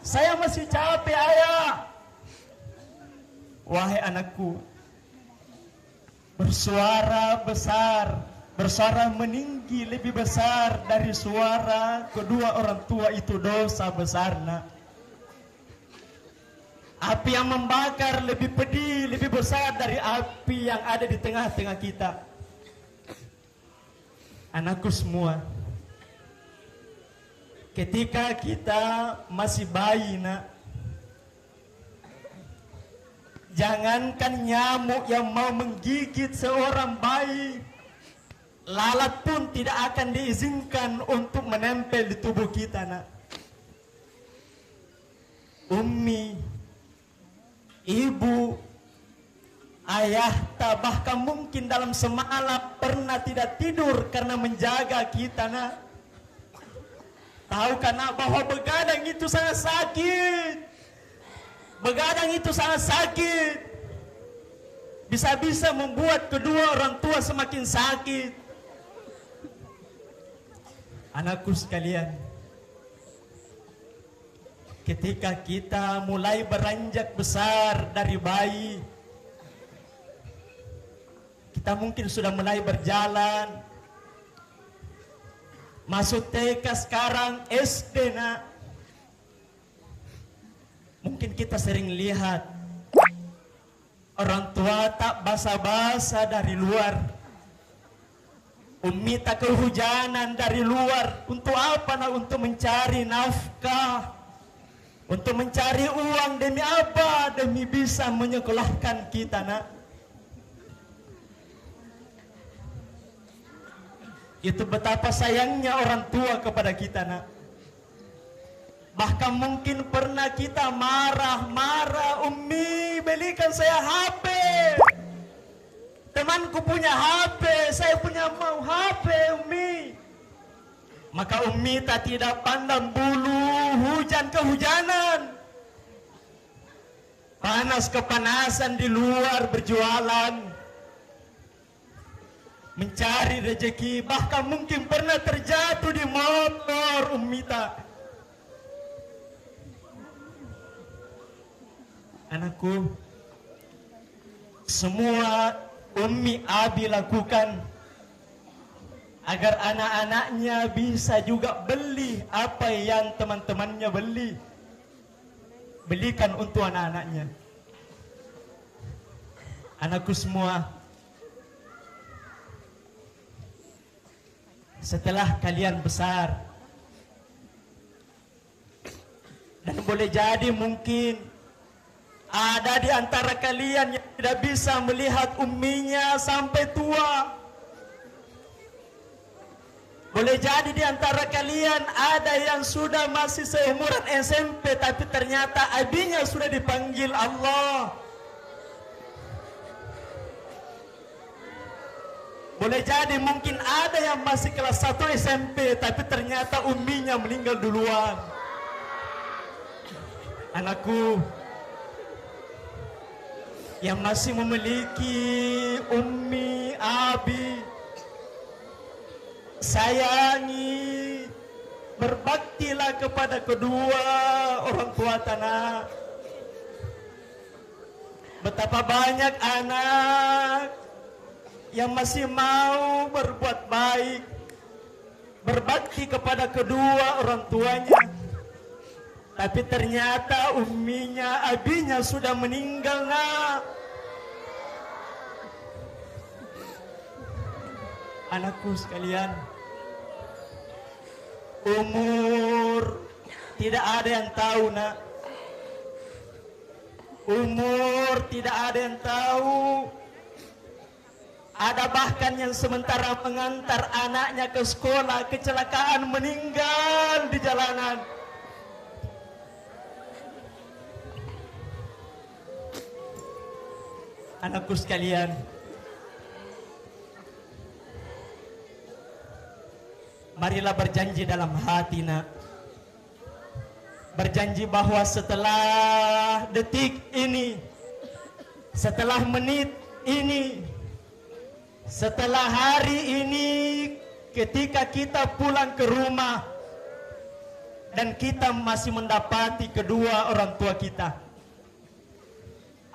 Saya masih capek, ayah. Wahai anakku, bersuara besar, bersuara meninggi lebih besar dari suara kedua orang tua itu dosa besar, nak. Api yang membakar lebih pedih, lebih besar dari api yang ada di tengah-tengah kita. Anakku semua, ketika kita masih bayi, nak, jangankan nyamuk yang mau menggigit seorang bayi, lalat pun tidak akan diizinkan untuk menempel di tubuh kita, nak. Ummi, ibu, ayah, bahkan mungkin dalam semalam pernah tidak tidur karena menjaga kita, nak. Tahukah, nak, bahwa begadang itu sangat sakit. Begadang itu sangat sakit. Bisa-bisa membuat kedua orang tua semakin sakit. Anakku sekalian, ketika kita mulai beranjak besar dari bayi, kita mungkin sudah mulai berjalan, masuk TK, sekarang SD, nak. Mungkin kita sering lihat orang tua tak basa-basa dari luar. Ummi tak kehujanan dari luar. Untuk apa, nak? Untuk mencari nafkah, untuk mencari uang. Demi apa? Demi bisa menyekolahkan kita, nak. Itu betapa sayangnya orang tua kepada kita, nak. Bahkan mungkin pernah kita marah-marah, Ummi belikan saya HP. Temanku punya HP, saya punya mau HP, Ummi. Maka Ummi tak tidak pandang bulu, hujan kehujanan, panas kepanasan di luar berjualan, mencari rezeki. Bahkan mungkin pernah terjatuh di motor Ummi tak. Anakku, semua Ummi Abi lakukan agar anak-anaknya bisa juga beli apa yang teman-temannya beli. Belikan untuk anak-anaknya. Anakku semua, setelah kalian besar, dan boleh jadi mungkin ada di antara kalian yang tidak bisa melihat umminya sampai tua. Boleh jadi di antara kalian ada yang sudah masih seumuran SMP, tapi ternyata abinya sudah dipanggil Allah. Boleh jadi mungkin ada yang masih kelas 1 SMP, tapi ternyata umminya meninggal duluan. Anakku, yang masih memiliki ummi, abi, sayangi, berbaktilah kepada kedua orang tua tanah. Betapa banyak anak yang masih mau berbuat baik, berbakti kepada kedua orang tuanya, tapi ternyata umminya, abinya sudah meninggal, nak. Anakku sekalian, umur tidak ada yang tahu, nak. Umur tidak ada yang tahu. Ada bahkan yang sementara mengantar anaknya ke sekolah, kecelakaan, meninggal di jalanan. Anakku sekalian, marilah berjanji dalam hati, nak. Berjanji bahwa setelah detik ini, setelah menit ini, setelah hari ini, ketika kita pulang ke rumah dan kita masih mendapati kedua orang tua kita.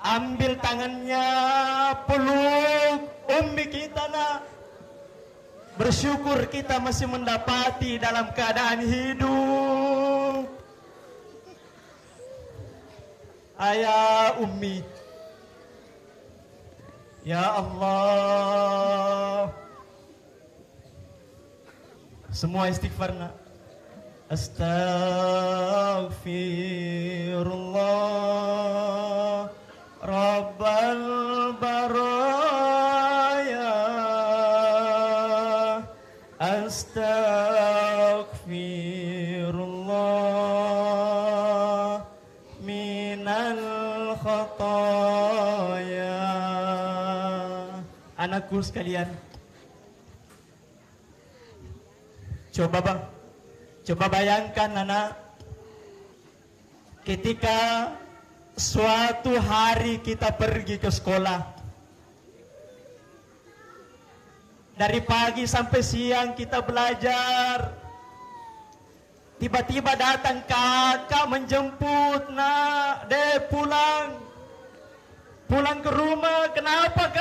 Ambil tangannya, peluk ummi kita nak. Bersyukur kita masih mendapati dalam keadaan hidup. Ayah ummi, ya Allah, semua istighfar nak. Astaghfirullah Rabbal baraya, astaghfirullah minal khataya. Anakku sekalian, coba bayangkan anak, ketika suatu hari kita pergi ke sekolah, dari pagi sampai siang kita belajar, tiba-tiba datang kakak menjemput, nak, pulang ke rumah, kenapa kak?